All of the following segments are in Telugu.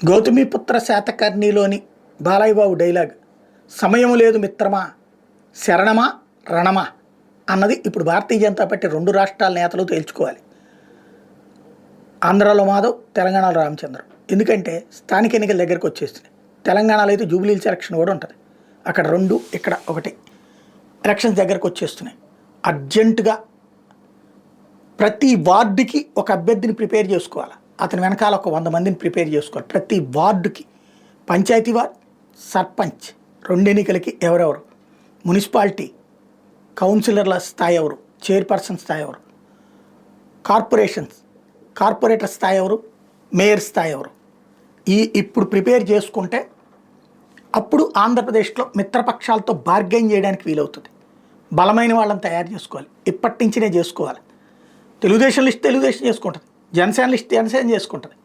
గౌతమిపుత్ర శాతకర్ణిలోని బాలయ్య బాబు డైలాగ్ సమయం లేదు మిత్రమా శరణమా రణమా అన్నది ఇప్పుడు భారతీయ జనతా పార్టీ రెండు రాష్ట్రాల నేతలు తేల్చుకోవాలి. ఆంధ్రాలో మాధవ్, తెలంగాణలో రామచంద్రం. ఎందుకంటే స్థానిక ఎన్నికల దగ్గరకు వచ్చేస్తున్నాయి. తెలంగాణలో అయితే జూబ్లీహిల్స్ ఎలక్షన్ కూడా ఉంటుంది. అక్కడ రెండు, ఇక్కడ ఒకటి ఎలక్షన్స్ దగ్గరకు వచ్చేస్తున్నాయి. అర్జెంటుగా ప్రతి వార్డుకి ఒక అభ్యర్థిని ప్రిపేర్ చేసుకోవాలి. అతని వెనకాల ఒక 100 మందిని ప్రిపేర్ చేసుకోవాలి. ప్రతి వార్డుకి పంచాయతీ వార్డ్, సర్పంచ్, 2 ఎన్నికలకి ఎవరెవరు, మున్సిపాలిటీ కౌన్సిలర్ల స్థాయి ఎవరు, చైర్పర్సన్ స్థాయి ఎవరు, కార్పొరేటర్ స్థాయి ఎవరు, మేయర్ స్థాయి ఎవరు, ఇప్పుడు ప్రిపేర్ చేసుకుంటే అప్పుడు ఆంధ్రప్రదేశ్లో మిత్రపక్షాలతో బార్గెన్ చేయడానికి వీలవుతుంది. బలమైన వాళ్ళని తయారు చేసుకోవాలి. ఇప్పటి నుంచినే చేసుకోవాలి. తెలుగుదేశం లిస్ట్ తెలుగుదేశం చేసుకుంటుంది, జనసేన లిస్ట్ జనసేన చేసుకుంటుంది.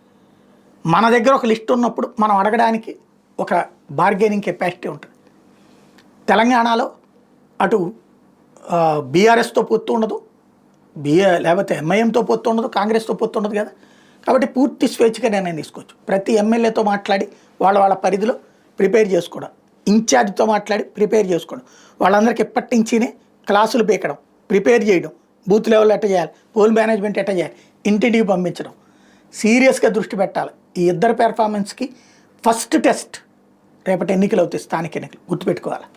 మన దగ్గర ఒక లిస్ట్ ఉన్నప్పుడు మనం అడగడానికి ఒక బార్గెనింగ్ కెపాసిటీ ఉంటుంది. తెలంగాణలో అటు బీఆర్ఎస్తో పొత్తు ఉండదు, లేకపోతే ఎంఐఎంతో పొత్తు ఉండదు, కాంగ్రెస్తో పొత్తు ఉండదు కదా. కాబట్టి పూర్తి స్వేచ్ఛగా నిర్ణయం తీసుకోవచ్చు. ప్రతి ఎమ్మెల్యేతో మాట్లాడి వాళ్ళ పరిధిలో ప్రిపేర్ చేసుకోవడం, ఇన్ఛార్జ్తో మాట్లాడి ప్రిపేర్ చేసుకోవడం, వాళ్ళందరికీ ఎప్పటి నుంచినే క్లాసులు పీకడం, ప్రిపేర్ చేయడం, బూత్ లెవెల్ ఎట్ట చేయాలి, పోల్ మేనేజ్మెంట్ ఎట్ట చేయాలి, ఇంటింటికి పంపించడం, సీరియస్గా దృష్టి పెట్టాలి. ఈ ఇద్దరు పెర్ఫార్మెన్స్కి ఫస్ట్ టెస్ట్ రేపటి ఎన్నికలు అవుతాయి, స్థానిక ఎన్నికలు గుర్తుపెట్టుకోవాలి.